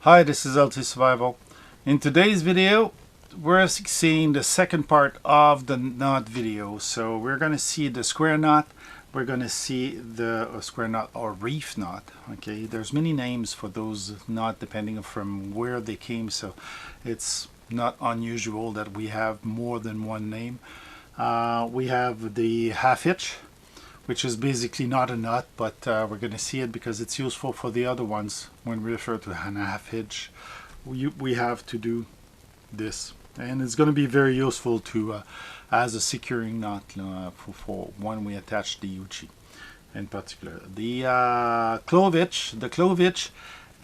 Hi, this is LT Survival. In today's video, we're seeing the second part of the knot video. So we're going to see the square knot. We're going to see the square knot or reef knot. Okay, there's many names for those knot depending from where they came. So it's not unusual that we have more than one name. We have the half hitch, which is basically not a knot, but we're going to see it because it's useful for the other ones. When we refer to a half hitch, we have to do this, and it's going to be very useful to as a securing knot for when we attach the Uchi in particular. The Clove Hitch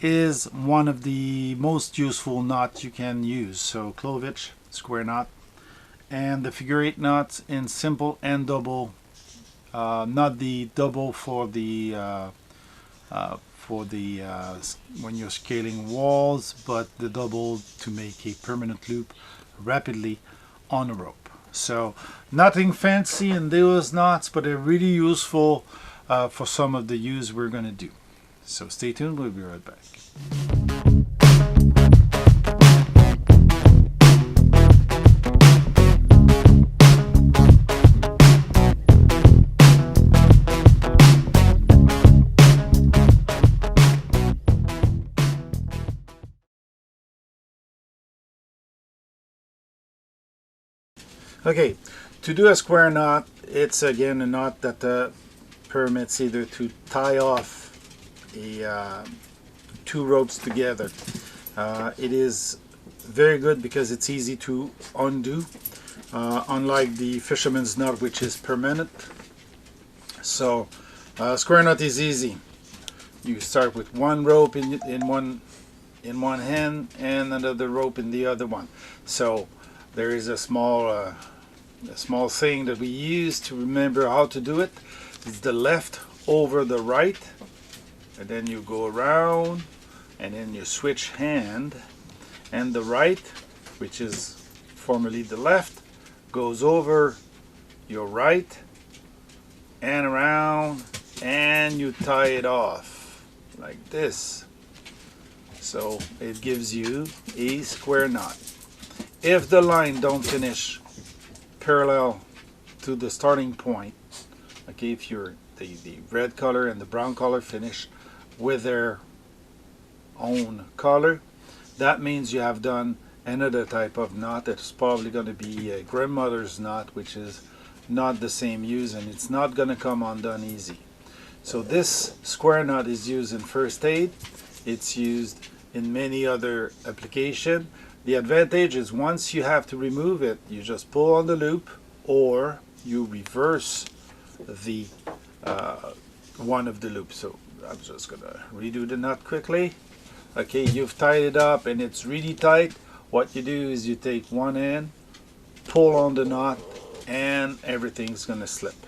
is one of the most useful knots you can use. So Clove Hitch, square knot, and the figure 8 knots in simple and double. Not the double for the when you're scaling walls, but the double to make a permanent loop rapidly on a rope. So nothing fancy in those knots, but they're really useful for some of the use we're going to do. So stay tuned, we'll be right back. Okay, to do a square knot, it's again a knot that permits either to tie off two ropes together. It is very good because it's easy to undo, unlike the fisherman's knot, which is permanent. So square knot is easy. You start with one rope in one hand and another rope in the other one. So there is a small thing that we use to remember how to do it. It's the left over the right, and then you go around, and then you switch hand, and the right, which is formerly the left, goes over your right and around, and you tie it off like this. So it gives you a square knot. If the line don't finish parallel to the starting point, okay, if you're the red color and the brown color finish with their own color, that means you have done another type of knot. That's probably going to be a grandmother's knot, which is not the same use, and it's not going to come undone easy. So this square knot is used in first aid. It's used in many other applications. The advantage is once you have to remove it, you just pull on the loop, or you reverse the one of the loops. So I'm just gonna redo the knot quickly. Okay, you've tied it up and it's really tight. What you do is you take one end, pull on the knot, and everything's gonna slip.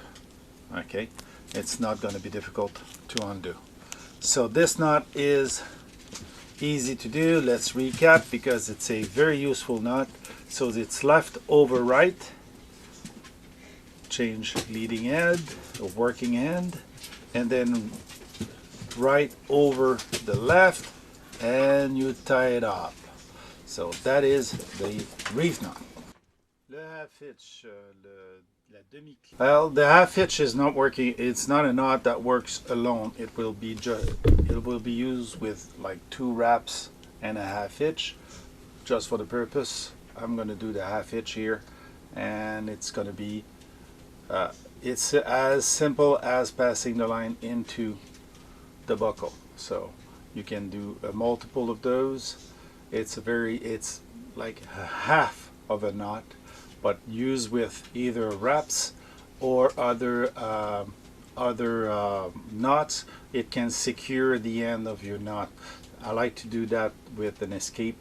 Okay, it's not gonna be difficult to undo. So this knot is easy to do. Let's recap because it's a very useful knot. So it's left over right, change leading end or working end, and then right over the left, and you tie it up. So that is the reef knot. Well, the half hitch is not working. It's not a knot that works alone. It will be used with like 2 wraps and a half hitch, just for the purpose. I'm going to do the half hitch here, and it's going to be it's as simple as passing the line into the buckle. So you can do a multiple of those. It's like half of a knot, but used with either wraps or other knots, it can secure the end of your knot. I like to do that with an escape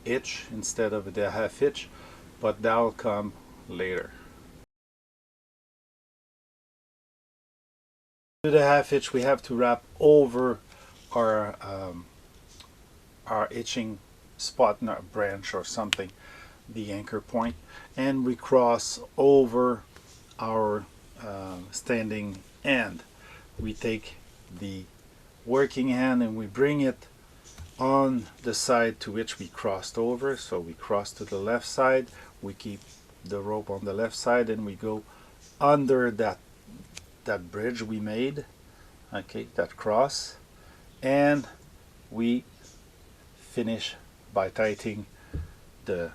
hitch instead of the half hitch, but that'll come later. To the half hitch, we have to wrap over our hitching spot, not branch or something, the anchor point, and we cross over our standing end. We take the working hand and we bring it on the side to which we crossed over. So we cross to the left side, we keep the rope on the left side, and we go under that bridge we made, okay, that cross, and we finish by tightening the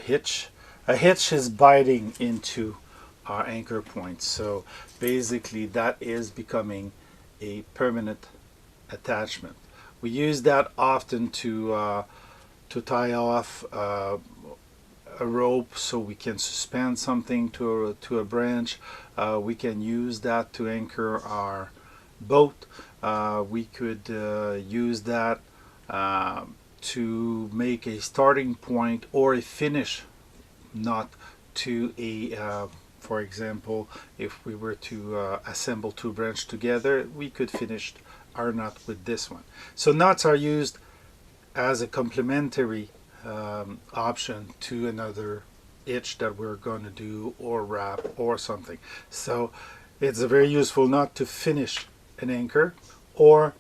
hitch. A hitch is biting into our anchor point, so basically that is becoming a permanent attachment. We use that often to tie off a rope so we can suspend something to a branch. We can use that to anchor our boat. We could use that to make a starting point or a finish knot to a for example, if we were to assemble two branches together, we could finish our knot with this one. So knots are used as a complementary option to another hitch that we're going to do, or wrap or something. So it's a very useful knot to finish an anchor or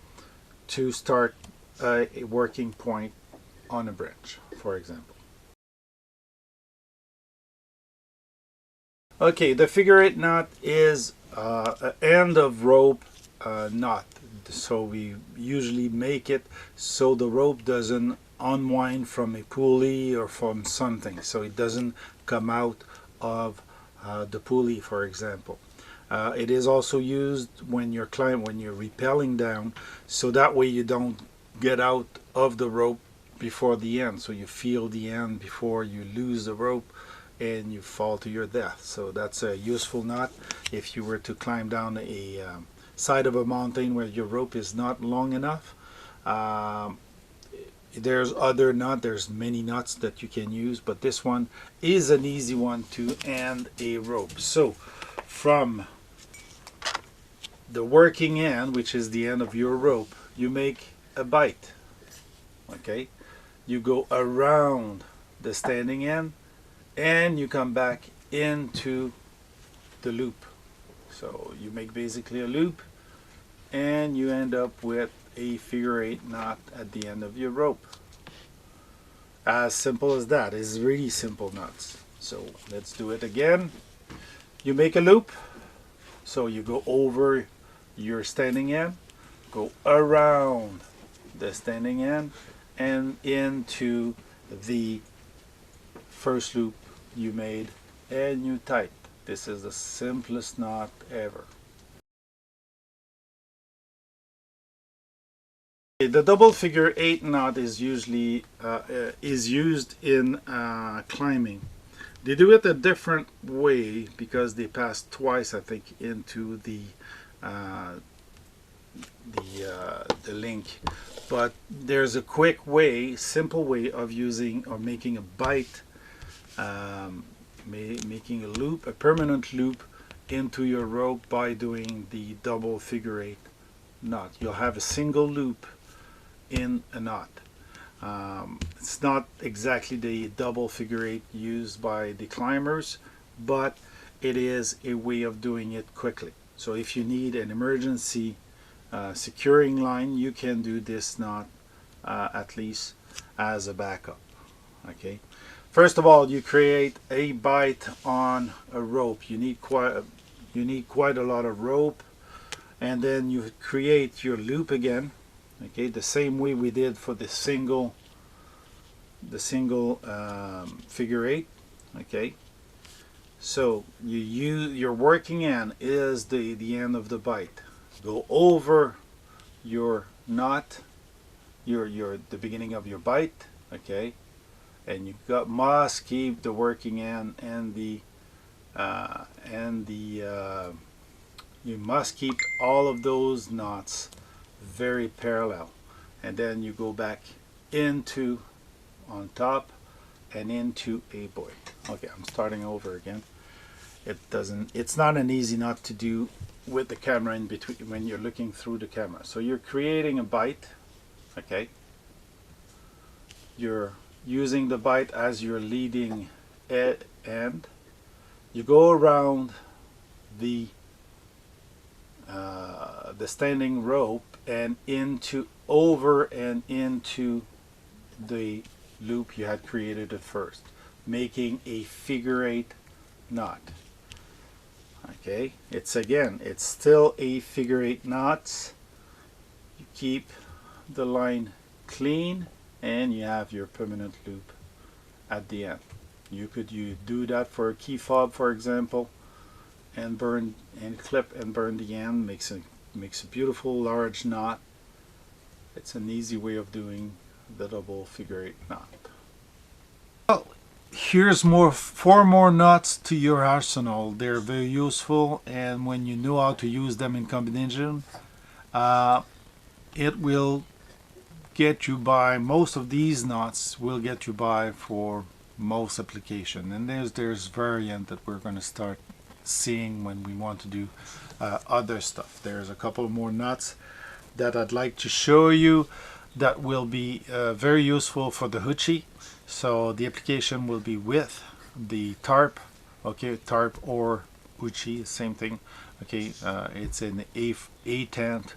to start a working point on a branch, for example. Okay, the figure eight knot is an end of rope knot. So we usually make it so the rope doesn't unwind from a pulley or from something, so it doesn't come out of the pulley, for example. It is also used when you're rappelling down, so that way you don't get out of the rope before the end, so you feel the end before you lose the rope and you fall to your death. So that's a useful knot if you were to climb down a side of a mountain where your rope is not long enough. There's other knot, there's many knots that you can use, but this one is an easy one to end a rope. So from the working end, which is the end of your rope, you make a bite. Okay, you go around the standing end and you come back into the loop. So you make basically a loop and you end up with a figure eight knot at the end of your rope. As simple as that. It's really simple knots. So let's do it again. You make a loop, so you go over your standing end, go around the standing end and into the first loop you made, and you tight. This is the simplest knot ever. The double figure eight knot is usually used in climbing. They do it a different way because they pass twice, I think, into the link. But there's a quick way, simple way of using or making a bite, making a loop, a permanent loop into your rope by doing the double figure eight knot. You'll have a single loop in a knot. It's not exactly the double figure eight used by the climbers, but it is a way of doing it quickly. So if you need an emergency securing line, you can do this knot at least as a backup. Okay, first of all, you create a bite on a rope. You need quite a lot of rope, and then you create your loop again. Okay, the same way we did for the single figure eight. Okay, so your working end is the end of the bite. Go over your knot, the beginning of your bite. Okay, and must keep the working end and you must keep all of those knots very parallel, and then you go back into on and into a buoy. Okay, I'm starting over again. It's not an easy knot to do with the camera in between when you're looking through the camera. So you're creating a bite. Okay, you're using the bite as your leading end. You go around the standing rope and over and into the loop you had created at first, making a figure 8 knot. Okay, it's still a figure 8 knots. You keep the line clean and you have your permanent loop at the end. You could do that for a key fob, for example, and burn and clip and burn the end. Makes a beautiful large knot. It's an easy way of doing the double figure 8 knot. Well, here's four more knots to your arsenal. They're very useful, and when you know how to use them in combination, it will get you by. Most of these knots will get you by for most application, and there's variant that we're going to start seeing when we want to do other stuff. There's a couple more knots that I'd like to show you that will be very useful for the hoochie. So the application will be with the tarp, okay, tarp or hoochie, same thing. Okay, it's an A tent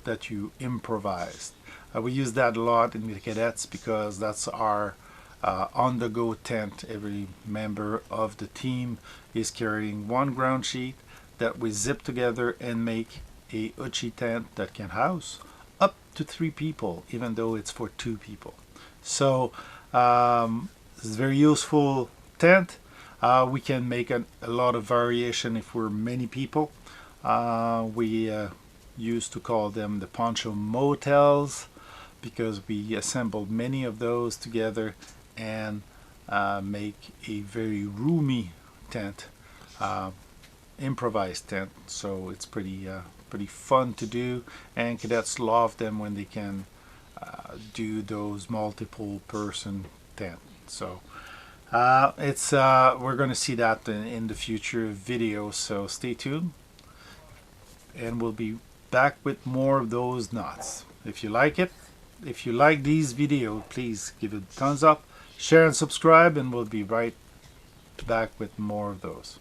that you improvised. We use that a lot in the cadets because that's our on-the-go tent. Every member of the team is carrying one ground sheet that we zip together and make a hoochie tent that can house up to 3 people, even though it's for 2 people. So it's a very useful tent. We can make a lot of variation if we're many people. We used to call them the poncho motels because we assembled many of those together and make a very roomy tent, improvised tent. So it's pretty fun to do, and cadets love them when they can do those multiple person tent. So we're going to see that in the future videos, so stay tuned, and we'll be back with more of those knots. If you like these videos, please give it a thumbs up, share and subscribe, and we'll be right back with more of those.